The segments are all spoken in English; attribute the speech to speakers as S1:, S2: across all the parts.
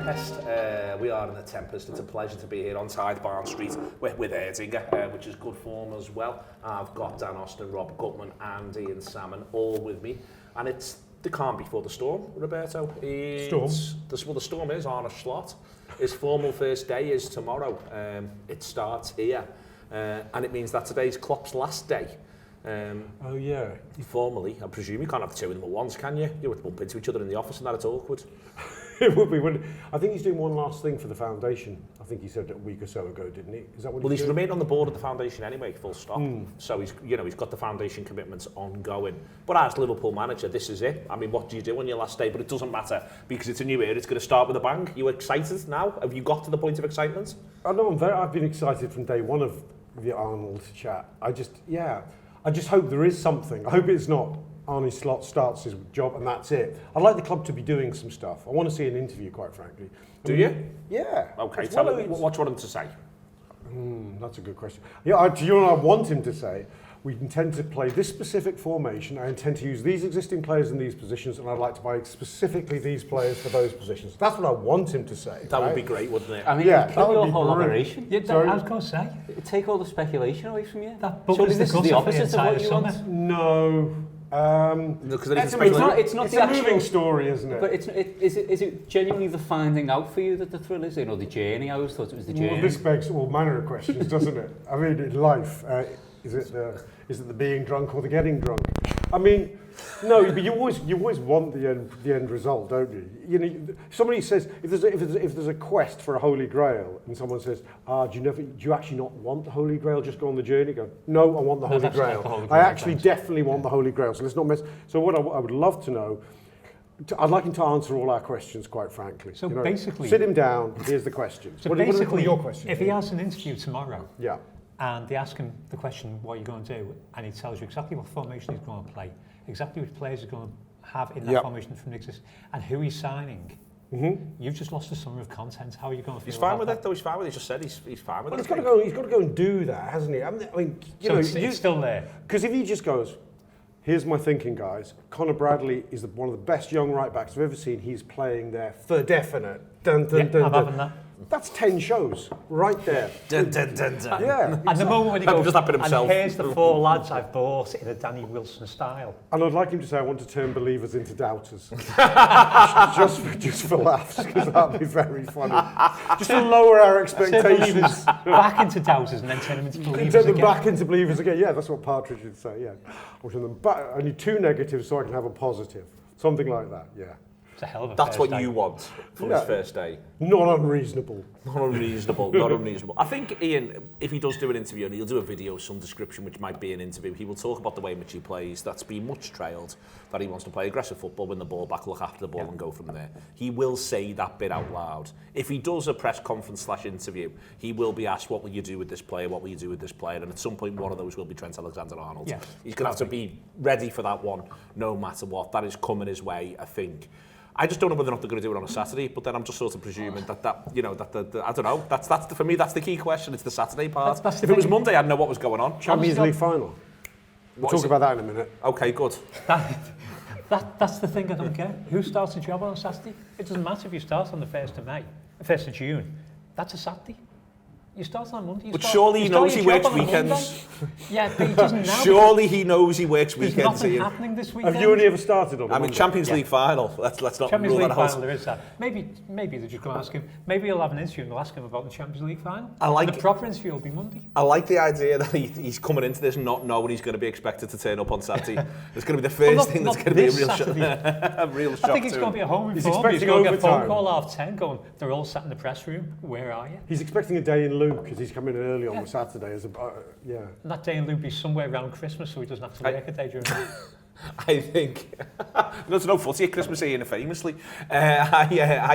S1: Tempest. We are in the Tempest. It's a pleasure to be here on Tide Barn Street with Erdinger, which is good form as well. I've got Dan Austin, Rob Gutmann and Ian Salmon all with me. And it's the calm before the storm, Roberto.
S2: Storm?
S1: The storm is Arne Slot. His formal first day is tomorrow. It starts here. And it means that today's Klopp's last day.
S2: Oh yeah.
S1: Formally, I presume you can't have two of them at once, can you? You would bump into each other in the office and that, it's awkward.
S2: It would be. I think he's doing one last thing for the foundation. I think he said a week or so ago, didn't he? Is that what
S1: he's remained on the board of the foundation anyway, full stop. So he's got the foundation commitments ongoing. But as Liverpool manager, this is it. I mean, what do you do on your last day? But it doesn't matter because it's a new era. It's going to start with a bang. You excited now? Have you got to the point of excitement?
S2: I know. I've been excited from day one of the Arnold chat. I just hope there is something. I hope it's not Arne Slot starts his job and that's it. I'd like the club to be doing some stuff. I want to see an interview, quite frankly.
S1: Do you?
S2: Yeah.
S1: Okay, tell me what you want him to say.
S2: That's a good question. Yeah, do you know what I want him to say? We intend to play this specific formation. I intend to use these existing players in these positions, and I'd like to buy specifically these players for those positions. That's what I want him to say.
S1: That would be great, wouldn't it?
S3: I mean,
S2: yeah,
S3: kill your whole operation.
S4: Yeah, I was going to say.
S3: Take all the speculation away from you.
S4: Surely
S3: this is the opposite of what you want.
S2: No.
S3: It's not
S2: a moving story, isn't it?
S3: But is it genuinely the finding out for you that the thrill is? You know, the journey. I always thought it was the journey.
S2: Well, this begs all manner of questions, doesn't it? I mean, in life, is it the being drunk or the getting drunk? I mean, no, but you always want the end result, don't you? You know, somebody says if there's a quest for a holy grail, and someone says, do you actually not want the holy grail? Just go on the journey. Go, no, I want the holy grail. I actually definitely want the holy grail. So let's not mess. So what I would love to know. I'd like him to answer all our questions, quite frankly.
S4: So basically,
S2: sit him down. Here's the question.
S4: So
S2: what
S4: basically,
S2: your question?
S4: If he has an interview tomorrow,
S2: yeah.
S4: And they ask him the question, what are you going to do? And he tells you exactly what formation he's going to play, exactly which players he's going to have in that formation from existence, and who he's signing. You've just lost a summer of content. How are you going to feel?
S1: He's fine with it, though. He's fine with it. He just said he's fine with it.
S2: He's got to go and do that, hasn't he? I mean,
S4: it's still there.
S2: Because if he just goes, here's my thinking, guys. Conor Bradley is one of the best young right backs I've ever seen. He's playing there for definite. Dun, dun, dun,
S4: I'm having that.
S2: That's 10 shows right there.
S1: Dun, dun, dun, dun.
S2: Yeah.
S4: And the moment when he goes,
S1: just happened himself.
S4: And here's the 4 lads I've bought in a Danny Wilson style.
S2: And I'd like him to say, I want to turn believers into doubters. just for laughs, because that'd be very funny. Just to lower our expectations.
S4: Back into doubters and then turn them into believers
S2: turn them
S4: again.
S2: back into believers again. Yeah, that's what Partridge would say, yeah. Or turn them back, I need 2 negatives so I can have a positive. Something like that, yeah.
S4: It's a hell of a
S1: That's what
S4: day.
S1: you want from his first day.
S2: Not unreasonable.
S1: Not unreasonable. I think, Ian, if he does do an interview, and he'll do a video, some description, which might be an interview, he will talk about the way in which he plays. That's been much trailed, that he wants to play aggressive football, win the ball back, look after the ball and go from there. He will say that bit out loud. If he does a press conference / interview, he will be asked, what will you do with this player? What will you do with this player? And at some point, one of those will be Trent Alexander-Arnold.
S4: Yes,
S1: He's going to have to be ready for that one, no matter what. That is coming his way, I think. I just don't know whether or not they're going to do it on a Saturday, but then I'm just sort of presuming that I don't know. For me, that's the key question. It's the Saturday part. If it was Monday, I'd know what was going on.
S2: Champions League final. We'll talk about that in a minute.
S1: Okay, good.
S4: That's the thing I don't get. Who starts a job on a Saturday? It doesn't matter if you start on the 1st of May, 1st of June. That's a Saturday. You start on Monday.
S1: But surely he knows he works weekends.
S4: Yeah, but he doesn't now.
S1: Surely he knows he works weekends.
S4: There's nothing happening this weekend.
S2: Have you only ever started on
S1: Monday? Champions League final. Let's not
S4: Champions
S1: rule
S4: League
S1: that out.
S4: final, there is that. Maybe they're just going to ask him. Maybe he'll have an interview and they'll ask him about the Champions League final. The proper interview will be Monday.
S1: I like the idea that he's coming into this not knowing he's going to be expected to turn up on Saturday. It's going to be the first thing that's going to be a real shock. A real shock.
S4: I think he's going to be at home in form. He's going to get a phone call half 10 going, they're all sat in the press room. Where are you?
S2: He's expecting a day in lieu because he's coming in early on the Saturday. And
S4: that day in lieu be somewhere around Christmas so he doesn't have to work a day during the week.
S1: I think there's no footy at Christmas Ian, famously. I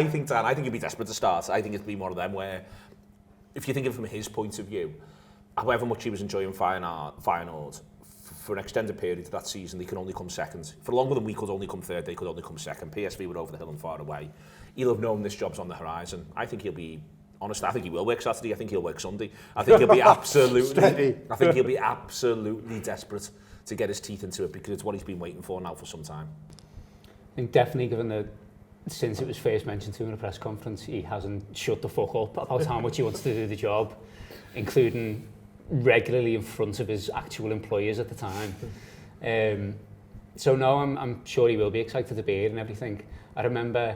S1: think he'd be desperate to start. I think it'd be one of them where, if you think of it from his point of view, however much he was enjoying Feyenoord, for an extended period of that season, they could only come second. For longer than we could only come third, they could only come second. PSV were over the hill and far away. He'll have known this job's on the horizon. I think he'll be. Honestly, I think he will work Saturday. I think he'll work Sunday. I think he'll be absolutely. I think he'll be absolutely desperate to get his teeth into it because it's what he's been waiting for now for some time.
S3: I think definitely given the since it was first mentioned to him in a press conference, he hasn't shut the fuck up about how much he wants to do the job, including regularly in front of his actual employers at the time. So no, I'm sure he will be excited to be here and everything. I remember,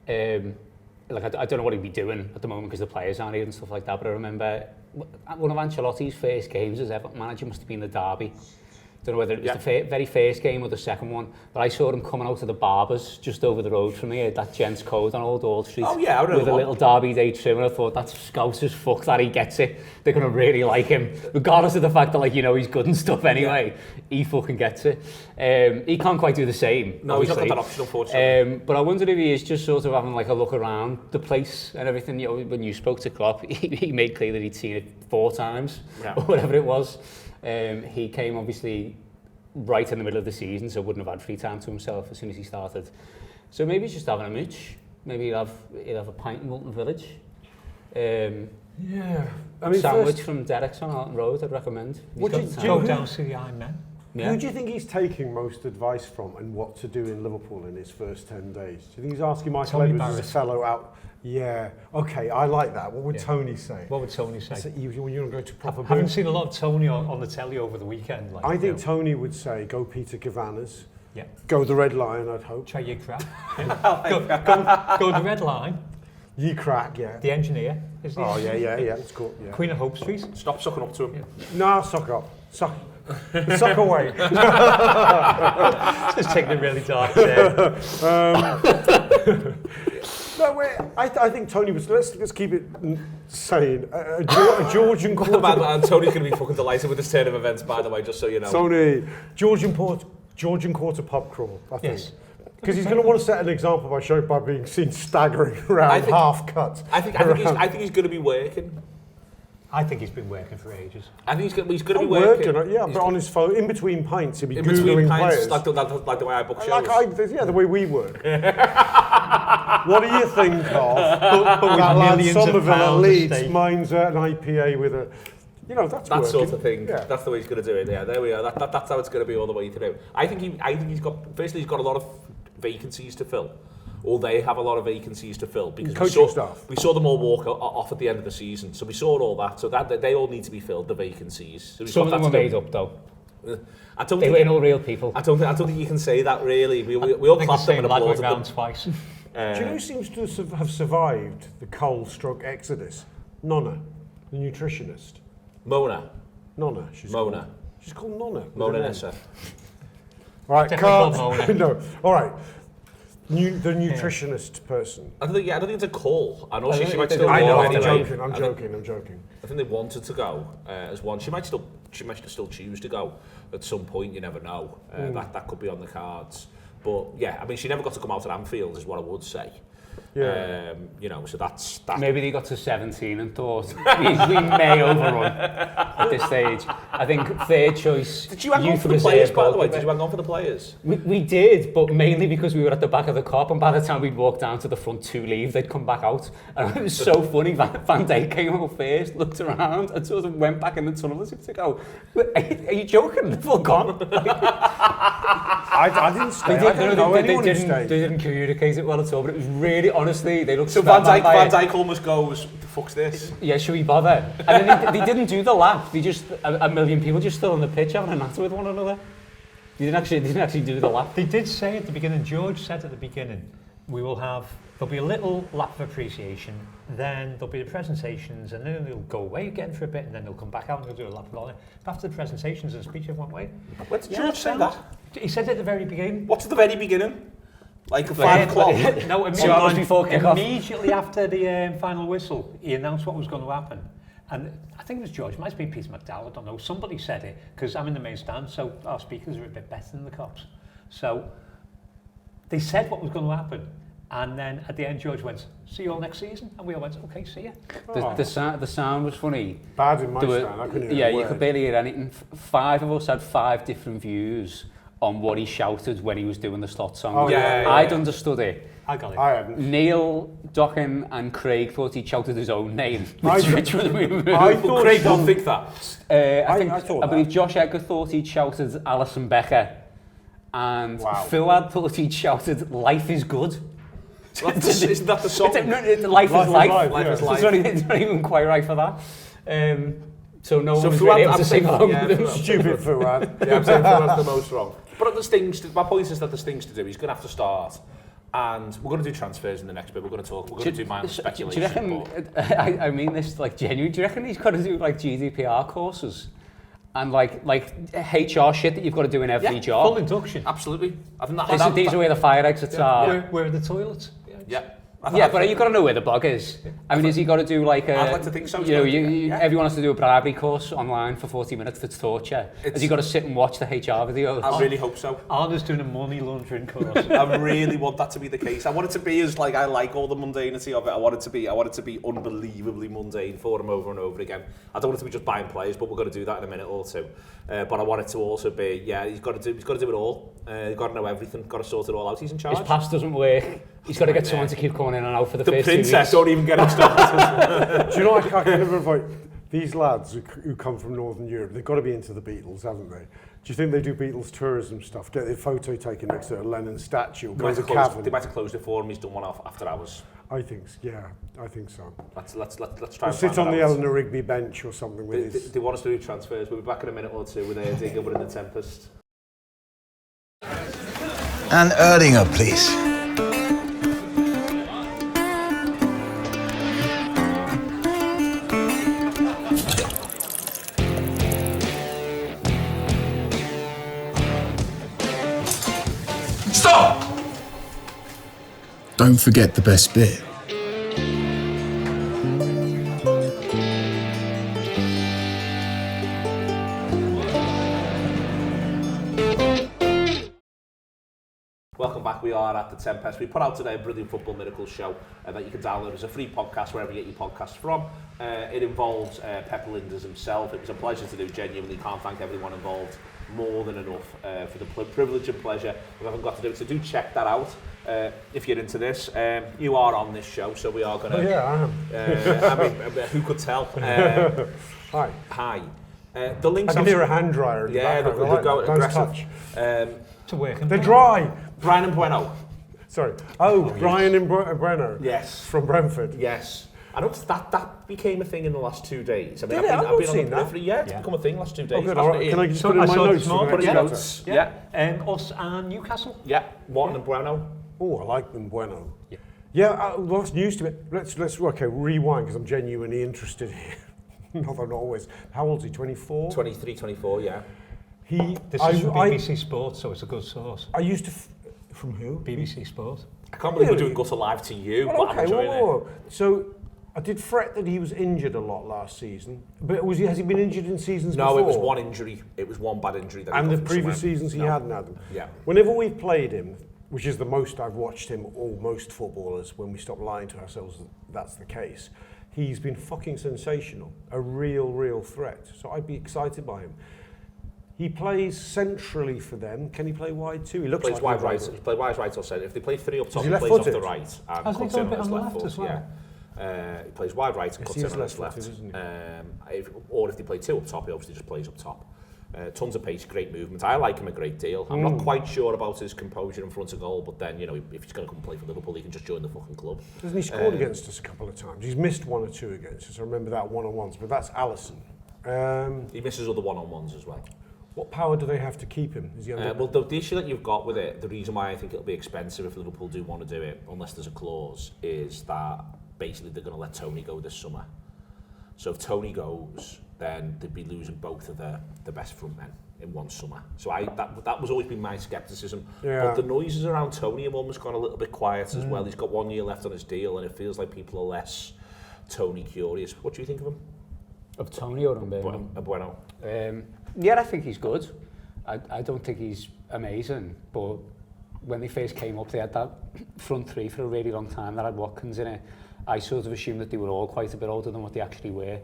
S3: like I don't know what he'd be doing at the moment because the players aren't here and stuff like that, but I remember one of Ancelotti's first games as Everton manager must have been the derby. Don't know whether it was the very first game or the second one, but I saw him coming out of the barbers just over the road from me, that gents' code on Old Old Street.
S1: Oh yeah, I remember
S3: with a little Derby Day trim, and I thought that's scouse as fuck that he gets it. They're gonna really like him, regardless of the fact that he's good and stuff anyway. Yeah. He fucking gets it. He can't quite do the same.
S1: No,
S3: obviously.
S1: He's not got that option, unfortunately.
S3: But I wondered if he is just sort of having like a look around the place and everything. You know, when you spoke to Klopp, he made clear that he'd seen it 4 times or whatever it was. He came obviously right in the middle of the season, so wouldn't have had free time to himself as soon as he started. So maybe he's just having a mooch. Maybe he'll have a pint in Walton Village.
S2: Yeah, I mean,
S3: sandwich from Derek's on Alton Road, I'd recommend.
S4: Go down to the Iron Man.
S2: Yeah. Who do you think he's taking most advice from and what to do in Liverpool in his first 10 days? Do you think he's asking Michael Edwards as a fellow out? Yeah, okay, I like that. What would Tony say?
S4: What would Tony say?
S2: So you want to go to proper
S4: I haven't seen a lot of Tony on the telly over the weekend. Like,
S2: I think Tony would say, go Peter Cavanagh's.
S4: Yeah.
S2: Go the Red Lion, I'd hope.
S4: Try your crap. go the Red Line.
S2: Ye crack, yeah.
S4: The Engineer.
S2: Oh, yeah, it's cool. Yeah.
S4: Queen of Hope Street.
S1: Stop sucking up to him.
S2: Yeah. No, suck up. Suck away.
S4: Just taking it really dark there.
S2: No, wait, I think Tony was. Let's keep it sane. A Georgian quarter.
S1: Tony's going to be fucking delighted with this turn of events, by the way, just so you know.
S2: Tony, Georgian quarter pub crawl, I think. Yes. Because he's going to want to set an example by being seen staggering around half cut.
S1: I think he's going to be working.
S4: I think he's been working for ages.
S1: I think he's going to be working.
S2: Yeah, but on his phone, in between pints, he'll be Googling players.
S1: Like the way I book shows.
S2: The way we work. What do you think of?
S4: But with millions of pounds
S2: Leeds, mine's an IPA with a... You know, that's
S1: that sort of thing. Yeah. That's the way he's going to do it. Yeah, there we are. That's how it's going to be all the way through. I think he's got a lot of vacancies to fill. Or they have a lot of vacancies to fill because we saw them all walk off at the end of the season. So we saw all that. So that they all need to be filled, the vacancies. So
S3: some of them were made up though. They weren't all real people.
S1: I don't think you can say that really. We all clapped them and applauded them
S4: twice.
S2: Do you know who seems to have survived the Cole-stroke exodus? Nonna, the nutritionist.
S1: Mona.
S2: Nonna.
S1: She's
S2: called Nonna.
S1: Mona Nessa.
S2: All right, no. All right. The nutritionist person.
S1: I don't think it's a call. I know she might still.
S2: I know.
S1: Anyway.
S2: I'm joking.
S1: I think they wanted to go as one. She might still choose to go at some point. You never know. That could be on the cards. But yeah, I mean, she never got to come out at Anfield, is what I would say. Yeah. So that's that.
S3: Maybe they got to 17 and thought we may overrun at this stage. I think third choice.
S1: Did you hang on for the players, by the way? Did you hang on for the players?
S3: We did, but mainly because we were at the back of the Kop, and by the time we'd walked down to the front to leave, they'd come back out. And it was so funny. Van Dijk came out first, looked around, and sort of went back in the tunnel as if to go, are you joking? They've all gone.
S2: I didn't stay. I don't know anyone who stayed.
S3: They didn't communicate it well at all, but it was really, honestly, they looked
S1: so Van Dijk almost goes, the fuck's this?
S3: Yeah, should we bother? And then they didn't do the lap. They just, a million people just stood on the pitch having a natter with one another. They didn't actually do the lap.
S4: They did say at the beginning, George said at the beginning, there'll be a little lap of appreciation, then there'll be the presentations, and then they'll go away again for a bit, and then they'll come back out and they'll do a lap of it. But after the presentations and speech, everyone went away.
S1: When did George say that?
S4: He said it at the very beginning.
S1: What's at the very beginning? Like 5 o'clock?
S4: No, immediately after the final whistle, he announced what was going to happen. And I think it was George, it might have been Peter McDowell, I don't know, somebody said it, because I'm in the main stand, so our speakers are a bit better than the cops. So they said what was going to happen. And then at the end, George went, see you all next season. And we all went, okay, see ya.
S3: The sound was funny.
S2: Bad in my stand, I couldn't hear
S3: you could barely hear anything. 5 of us had 5 different views on what he shouted when he was doing the Slot song. I'd understood it.
S4: I got it.
S2: I hadn't.
S3: Neil, Dockin and Craig thought he shouted his own name.
S1: I thought Craig don't think that.
S3: I believe Josh Edgar thought he'd shouted Alison Becker. And Fuad thought he'd shouted, life is good.
S1: Isn't that the song?
S3: Life is life.
S1: Life is life.
S3: It's not even quite right for that. So no one was
S1: Fuad,
S3: really able to sing along with him.
S2: Stupid Fuad.
S1: Yeah, I'm saying Fuad's the most wrong. But my point is that there's things to do. He's going to have to start. And we're going to do transfers in the next bit. We're going to do mindless speculation.
S3: Do you reckon, I mean this like genuine, do you reckon he's got to do like GDPR courses? And like HR shit that you've got to do in every job?
S4: Full induction.
S1: Absolutely. I think
S3: These are where the fire exits are.
S4: Where are the toilets?
S1: Yeah.
S3: But you've got to know where the bug is. I mean, has he got to do like a...
S1: I'd like to think so.
S3: Everyone has to do a bribery course online for 40 minutes for torture. Has he got to sit and watch the HR videos?
S1: I really hope so.
S4: Arne's doing a money laundering course.
S1: I really want that to be the case. I want it to be as like I like all the mundanity of it. I want it to be unbelievably mundane for him over and over again. I don't want it to be just buying players, but we're going to do that in a minute or two. But I want it to also be, he's got to do it all. He's got to know everything. Got to sort it all out. He's in charge.
S3: His pass doesn't work. He's got to get someone to keep coming in and out for the first 2 weeks.
S1: The princess, don't even get him started.
S2: Do you know, I kind of invite these lads who come from Northern Europe, they've got to be into the Beatles, haven't they? Do you think they do Beatles tourism stuff? Get their photo taken next to a Lennon statue, or go to the cavern?
S1: They might have closed it for him. He's done one after hours.
S2: I think so.
S1: Let's try
S2: We'll
S1: and
S2: sit
S1: find
S2: on the
S1: out.
S2: Eleanor Rigby bench or something with his...
S1: They want us to do transfers. We'll be back in a minute or two with Erdinger. We're in the Tempest.
S5: And Erdinger, please. Stop! Don't forget the best bit.
S1: Welcome back. We are at the Tempest. We put out today a brilliant Football Miracles show that you can download as a free podcast wherever you get your podcasts from. It involves Pep Linders himself. It was a pleasure to do, genuinely. Can't thank everyone involved more than enough for the privilege and pleasure we haven't got to do it. So do check that out if you're into this. You are on this show, so we are going to...
S2: Oh, yeah, I am.
S1: I mean, who could tell? Hi. The links...
S2: I can hear a hand dryer in the background.
S1: They'll go aggressive.
S2: Touch.
S4: To work.
S2: They're dry.
S1: Brian and Bueno.
S2: Sorry. Oh, Brian and Breno.
S1: Yes.
S2: From Brentford.
S1: Yes. I noticed that became a thing in the last 2 days. I mean,
S2: Did it?
S1: I've been on the
S2: that.
S1: periphery. Yeah, it's become a thing last 2 days.
S2: Oh, good. All right. Can I just put it in my notes?
S1: Put it in notes.
S4: Yeah. Us and Newcastle.
S1: Yeah. Morton and Bueno.
S2: Oh, I like them, Bueno. Yeah, well, that's news to me. Let's rewind, because I'm genuinely interested here. Not always. How old is he, 24?
S1: 23, 24, yeah.
S4: This is from BBC Sport, so it's a good source.
S2: I used to... From who?
S4: BBC Sport.
S1: I can't believe we're doing Gutter Live to you, but I'm enjoying it.
S2: So, I did fret that he was injured a lot last season. But has he been injured in seasons before?
S1: No, it was one injury. It was one bad injury. That
S2: and the previous seasons he hadn't had them?
S1: Yeah.
S2: Whenever we've played him, which is the most I've watched him, or most footballers, when we stop lying to ourselves that's the case, he's been fucking sensational. A real threat. So I'd be excited by him. He plays centrally for them. Can he play wide too? He looks
S1: plays
S2: like
S1: wide right. He plays wide right or centre. If they play three up top, he plays
S2: left-footed?
S1: off the right and
S4: Hasn't he
S1: cuts
S4: got a
S1: in
S4: bit
S1: on his
S4: on the
S1: left
S4: left
S1: foot.
S4: as well?
S1: Yeah. He plays wide right and cuts in on his left.
S2: Isn't he?
S1: Or if they play two up top, he obviously just plays up top. Tons of pace, great movement. I like him a great deal. I'm not quite sure about his composure in front of goal, but then, you know, if he's going to come play for Liverpool, he can just join the fucking club.
S2: Hasn't he scored against us a couple of times? He's missed one or two against us. I remember that one-on-ones, but that's Alisson.
S1: He misses other one-on-ones as well.
S2: What power do they have to keep him? Is he under...
S1: Well, the issue that you've got with it, the reason why I think it'll be expensive if Liverpool do want to do it, unless there's a clause, is that basically they're going to let Tony go this summer. So if Tony goes, then they'd be losing both of the best front men in one summer. So that was always been my scepticism.
S2: Yeah.
S1: But the noises around Tony have almost gone a little bit quiet as well. He's got 1 year left on his deal, and it feels like people are less Tony curious. What do you think of him?
S3: Of Tony or Bueno?
S1: Bueno.
S3: Yeah, I think he's good. I don't think he's amazing, but when they first came up, they had that front three for a really long time that had Watkins in it. I sort of assumed that they were all quite a bit older than what they actually were.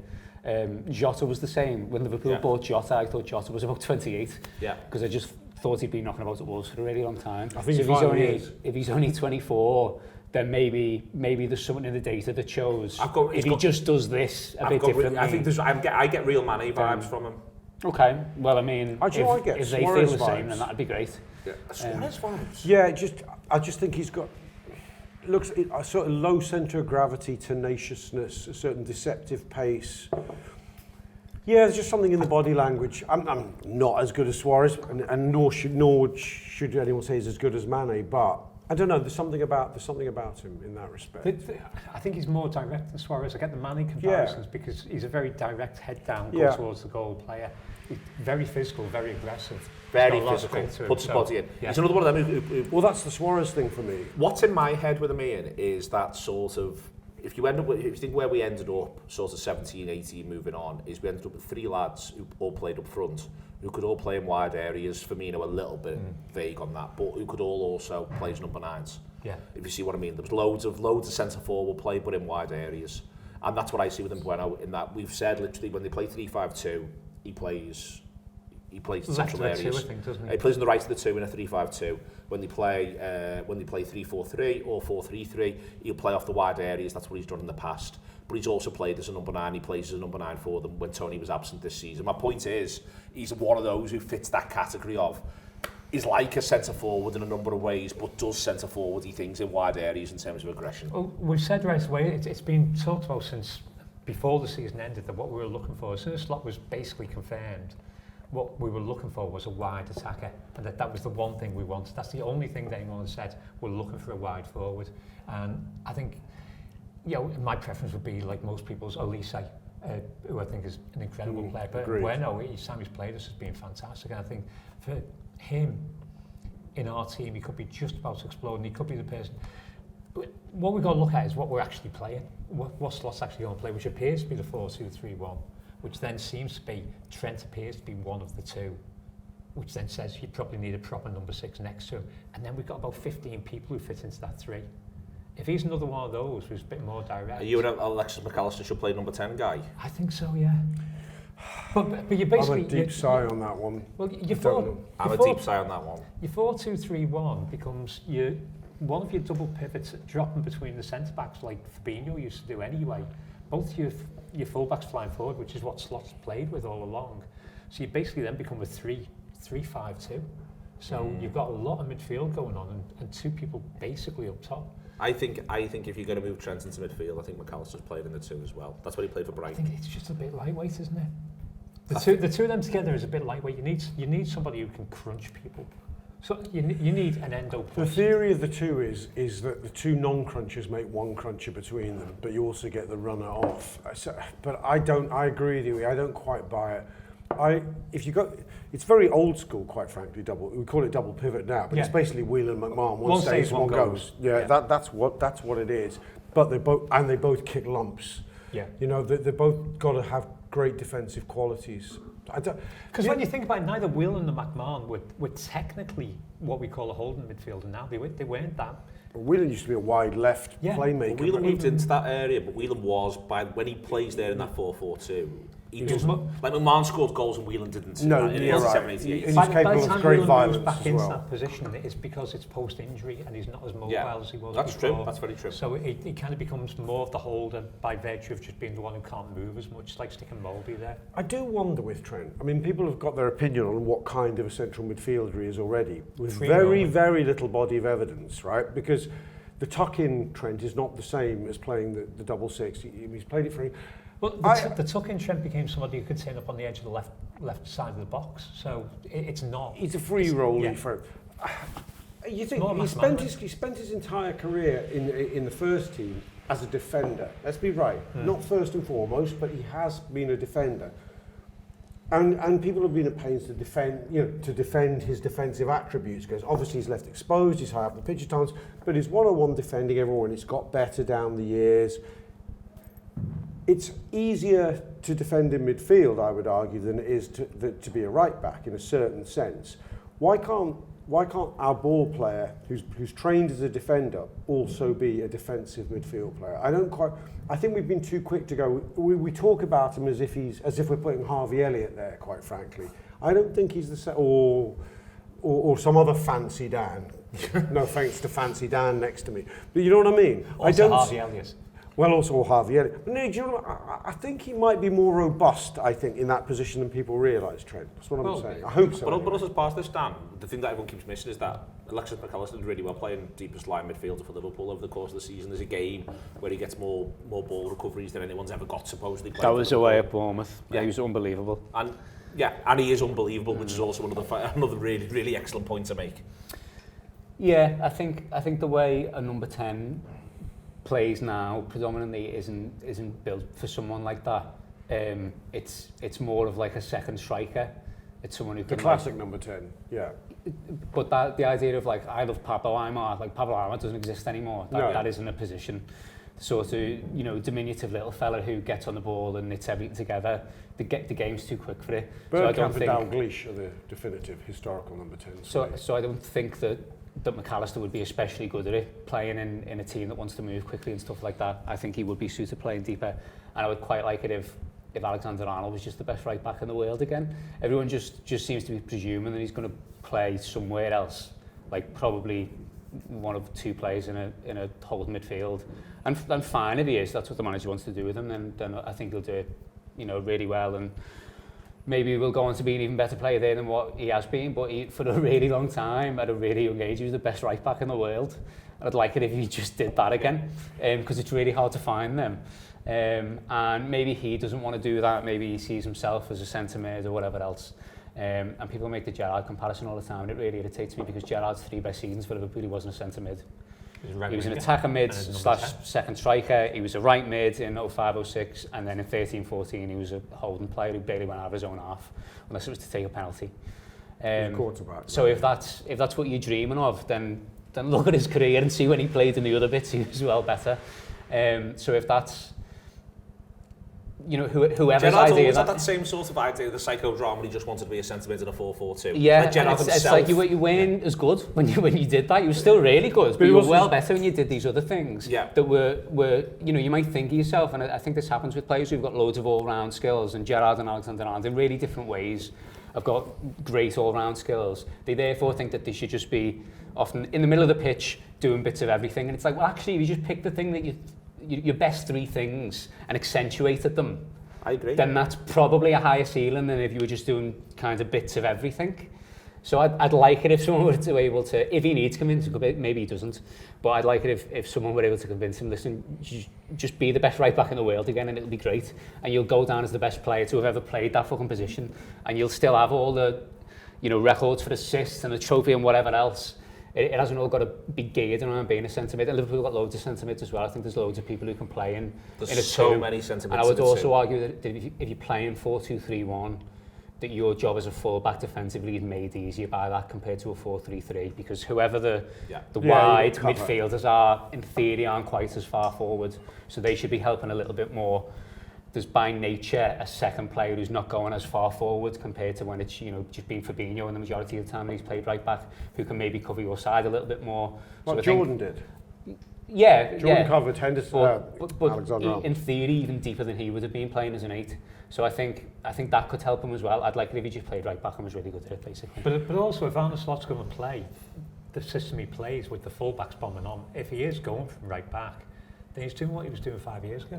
S3: Jota was the same. When Liverpool bought Jota, I thought Jota was about 28.
S1: Yeah.
S3: Because I just thought he'd been knocking about at Wolves for a really long time.
S2: I think
S3: so if he's only 24, then maybe there's something in the data that shows if he just does this a bit differently.
S1: I think I get real Manny vibes from him.
S3: Okay, well, I mean, if they feel the same, then that'd be great.
S1: Yeah. Suarez vibes.
S2: Yeah, I just think he's got... looks a sort of low centre of gravity, tenaciousness, a certain deceptive pace. Yeah, there's just something in the body language. I'm not as good as Suarez, and nor should anyone say he's as good as Mane, but I don't know. There's something about him in that respect.
S4: I think he's more direct than Suarez. I get the Mane comparisons because he's a very direct, head down, go towards the goal player. He's very physical, very aggressive.
S1: Very physical, puts the body in. He's another one of them who...
S2: Well, that's the Suarez thing for me.
S1: What's in my head with him, Ian, is that sort of... If you think where we ended up, sort of 17, 18, moving on, is we ended up with 3 lads who all played up front, who could all play in wide areas. Firmino a little bit vague on that, but who could all also play as number 9s.
S4: Yeah. If
S1: you see what I mean. There was loads of centre forward play, but in wide areas. And that's what I see with Bueno, in that we've said literally when they play 3-5-2, he plays the central areas.
S4: 2, I think, doesn't he?
S1: He plays on the right of the 2 in a 3-5-2. When they play 3-4-3 or 4-3-3, he'll play off the wide areas. That's what he's done in the past. But he's also played as a number 9. He plays as a number 9 for them when Tony was absent this season. My point is, he's one of those who fits that category of, is like a centre forward in a number of ways, but does centre forwardy things in wide areas in terms of aggression.
S4: Well, we've said right away, it's been talked about since before the season ended that what we were looking for, as soon as Slot was basically confirmed, what we were looking for was a wide attacker, and that was the one thing we wanted. That's the only thing that anyone said, we're looking for a wide forward. And I think, my preference would be, like most people's, Olise, who I think is an incredible player. But Bueno, each time he's played us has been fantastic. And I think for him, in our team, he could be just about to explode, and he could be the person. What we've got to look at is what we're actually playing, what Slot's actually going to play, which appears to be the 4-2-3-1. Which then seems to be, Trent appears to be one of the 2, which then says you probably need a proper number 6 next to him. And then we've got about 15 people who fit into that 3. If he's another one of those who's a bit more direct...
S1: Are you and Alexis McAllister should play number 10 guy?
S4: I think so, yeah. But you basically...
S2: I'm a deep sigh on that one.
S4: Well,
S1: I'm a deep sigh on that one.
S4: Your 4-2-3-1 becomes one of your double pivots dropping between the centre-backs like Fabinho used to do anyway. Both your full-backs flying forward, which is what Slot's played with all along. So you basically then become a 3-5-2. So you've got a lot of midfield going on and 2 people basically up top.
S1: I think if you're going to move Trent into midfield, I think McAllister's played in the 2 as well. That's what he played for Brighton.
S4: I think it's just a bit lightweight, isn't it? The two of them together is a bit lightweight. You need somebody who can crunch people. So you need an endo push.
S2: The theory of the 2 is that the 2 non-crunchers make 1 cruncher between them, but you also get the runner off. But I agree with you. I don't quite buy it. It's very old school, quite frankly. We call it double pivot now, but it's basically Whelan and McMahon. One stays, one goes. Yeah. That's what it is. But they both kick lumps.
S4: Yeah.
S2: They both got to have great defensive qualities.
S4: Because when you think about it, neither Whelan nor McMahon were technically what we call a holding midfielder now. They weren't that.
S2: Whelan used to be a wide left playmaker.
S1: Whelan moved into that area, but Whelan was, when he plays there in that 4-4-2, he does like McMahon scored goals and Whelan didn't.
S2: No, you're right. And he's capable of great violence as well.
S4: Back into that position, it's because it's post-injury and he's not as mobile as he was before.
S1: That's true. That's very true.
S4: So he kind of becomes more of the holder by virtue of just being the one who can't move as much, like sticking Moulby there.
S2: I do wonder with Trent. I mean, people have got their opinion on what kind of a central midfielder he is already, with very, very little body of evidence, right? Because the tuck-in Trent is not the same as playing the double 6. He's played it for...
S4: Well, the tuck-in Trent became somebody who could turn up on the edge of the left side of the box. So it's not.
S2: He's a free rolling for. You think he spent his entire career in the first team as a defender? Let's be right. Not first and foremost, but he has been a defender. And people have been at pains to defend his defensive attributes, because obviously he's left exposed, he's high up the pitch at times, but his one-on-one defending everyone, it's got better down the years. It's easier to defend in midfield, I would argue, than it is to be a right back in a certain sense. Why can't our ball player, who's trained as a defender, also be a defensive midfield player? I think we've been too quick to go. We talk about him as if we're putting Harvey Elliott there, quite frankly. I don't think he's the or some other fancy Dan. No thanks to fancy Dan next to me, but you know what I mean.
S4: Also Harvey Elliott.
S2: Well, also Harvey Elliott. But no, do you know, I think he might be more robust, I think, in that position than people realise, Trent. That's what I'm saying. I hope so.
S1: But also as part of this, Dan, the thing that everyone keeps missing is that Alexis McAllister did really well playing deepest line midfielder for Liverpool over the course of the season. There's a game where he gets more ball recoveries than anyone's ever got, supposedly.
S3: That was away at Bournemouth. Yeah, he was unbelievable.
S1: And he is unbelievable, which is also another really, really excellent point to make. Yeah,
S3: I think the way a number 10 plays now predominantly isn't built for someone like that. It's more of like a second striker. It's someone who can...
S2: The classic number 10, yeah.
S3: But the idea of like, I love Pablo Aimar, like Pablo Aimar doesn't exist anymore. That isn't a position. Sort of, diminutive little fella who gets on the ball and knits everything together. The game's too quick for it.
S2: Bergkamp and Dalglish are the definitive historical number 10s.
S3: So I don't think that McAllister would be especially good at it, playing in a team that wants to move quickly and stuff like that. I think he would be suited playing deeper, and I would quite like it if Alexander-Arnold was just the best right back in the world again. Everyone just seems to be presuming that he's going to play somewhere else, like probably one of two players in a holding midfield, and fine if he is. That's what the manager wants to do with him. Then I think he'll do it, really well, and maybe we'll go on to be an even better player there than what he has been, but for a really long time, at a really young age, he was the best right back in the world. I'd like it if he just did that again, because it's really hard to find them. And maybe he doesn't want to do that, maybe he sees himself as a centre mid or whatever else. And people make the Gerrard comparison all the time, and it really irritates me because Gerrard's 3 best seasons for Liverpool, he wasn't a centre mid. He was an attacker mid / second striker. He was a right mid in 05-06, and then in 13-14 he was a holding player who barely went out of his own half unless it was to take a penalty. So if that's what you're dreaming of, then look at his career and see when he played in the other bits, he was well better. So if that's whoever's
S1: Gerrard's
S3: idea...
S1: always had that same sort of idea, the psychodrama, he just wanted to be a centre mid in a 4-4-2.
S3: Yeah,
S1: like Gerrard
S3: it's like you weren't as good when you did that. You were still really good, but you were well better when you did these other things that were you might think of yourself, and I think this happens with players who've got loads of all-round skills, and Gerrard and Alexander-Arnold in really different ways have got great all-round skills. They therefore think that they should just be often in the middle of the pitch doing bits of everything, and it's like, well, actually, if you just pick the thing that your best 3 things and accentuated them,
S1: I agree.
S3: Then that's probably a higher ceiling than if you were just doing kind of bits of everything. So I'd like it if someone were to able to, if he needs convincing, maybe he doesn't, but I'd like it if someone were able to convince him, listen, just be the best right back in the world again and it'll be great. And you'll go down as the best player to have ever played that fucking position. And you'll still have all the, records for assists and the trophy and whatever else. It hasn't all got to be geared around being a centre mid. And Liverpool got loads of centre mids as well. I think there's loads of people who can play in a
S1: so
S3: two.
S1: Many centre mids.
S3: And I would also argue that if you're playing 4-2-3-1, that your job as a full-back defensively is made easier by that compared to a 4-3-3, because whoever the wide midfielders are, in theory, aren't quite as far forward, so they should be helping a little bit more. There's by nature a second player who's not going as far forward compared to when it's just been Fabinho and the majority of the time he's played right back, who can maybe cover your side a little bit more.
S2: What Jordan did.
S3: Yeah,
S2: Jordan covered Henderson,
S3: but
S2: Alexander.
S3: In theory, even deeper than he would have been playing as an 8. So I think that could help him as well. I'd like it if he just played right back and was really good at it, basically.
S4: But also, if Arne Slot's going to play the system he plays with the full-backs bombing on, if he is going from right back, then he's doing what he was doing 5 years ago.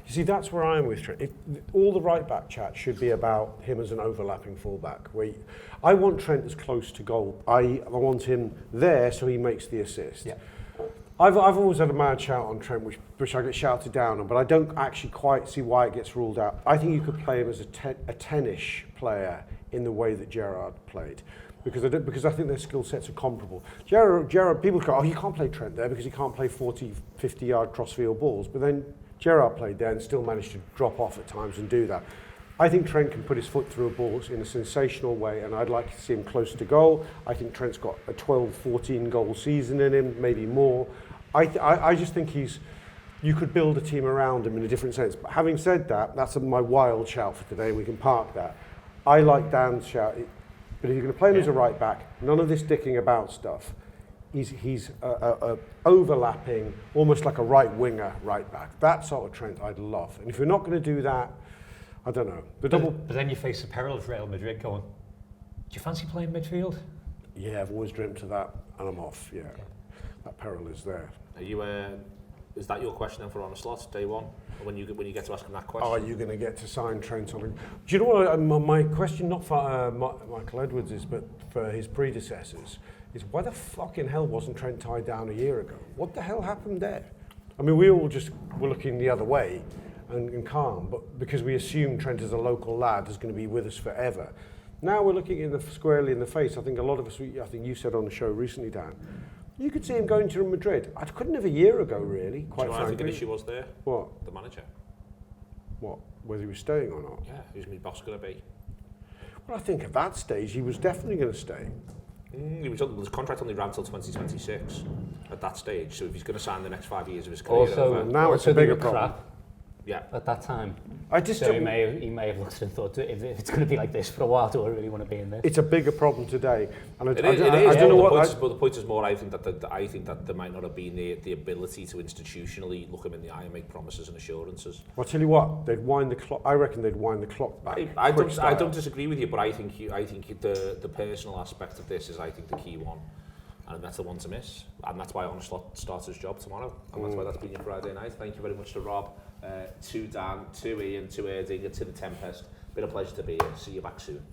S2: You see, that's where I am with Trent. All the right-back chat should be about him as an overlapping full-back. I want Trent as close to goal. I want him there so he makes the assist.
S4: Yeah.
S2: I've always had a mad shout on Trent, which I get shouted down on, but I don't actually quite see why it gets ruled out. I think you could play him as a 10-ish player in the way that Gerrard played. Because I think their skill sets are comparable. Gerrard, people go, you can't play Trent there because he can't play 40, 50-yard crossfield balls. But then Gerrard played there and still managed to drop off at times and do that. I think Trent can put his foot through a ball in a sensational way, and I'd like to see him close to goal. I think Trent's got a 12, 14 goal season in him, maybe more. I just think you could build a team around him in a different sense. But having said that, that's my wild shout for today, and we can park that. I like Dan's shout. But if you're going to play him as a right back, none of this dicking about stuff. He's a overlapping, almost like a right winger right back. That sort of Trent I'd love. And if you're not going to do that, I don't know.
S4: But then you face the peril of Real Madrid going, do you fancy playing midfield?
S2: Yeah, I've always dreamt of that, and I'm off. Yeah, okay. That peril is there.
S1: Are you Is that your question then for Arne Slot, day one? Or when you get to ask him that question?
S2: Are you going to get to sign Trent on? Do you know what? My question, not for Michael Edwards, is, but for his predecessors, is why the fucking hell wasn't Trent tied down a year ago? What the hell happened there? I mean, we all just were looking the other way and calm, but because we assumed Trent as a local lad is going to be with us forever. Now we're looking squarely in the face. I think a lot of us, I think you said on the show recently, Dan, you could see him going to Madrid. I couldn't have a year ago, really, quite frankly. Do you know what I think an issue
S1: was there?
S2: What?
S1: The manager.
S2: What? Whether he was staying or not?
S1: Yeah, who's my boss going to be?
S2: Well, I think at that stage he was definitely going to stay.
S1: His contract only ran till 2026 at that stage, so if he's going to sign the next 5 years of his career...
S3: Also,
S2: now it's a bigger problem.
S1: Yeah.
S3: At that time.
S2: I just
S3: so he may have looked and thought, if it's going to be like this for a while, do I really want to be in this?
S2: It's a bigger problem today. And I
S1: don't know what... But the point is more, I think that there might not have been the ability to institutionally look him in the eye and make promises and assurances.
S2: Well, I'll tell you what, they'd wind the clock. I reckon they'd wind the clock back.
S1: I don't disagree with you, but I think the personal aspect of this is, I think, the key one. And that's the one to miss. And that's why Arne Slot starts his job tomorrow. And that's why that's been your Friday night. Thank you very much to Rob, to Dan, to Ian, to Erdinger, to the Tempest. Been a pleasure to be here. See you back soon.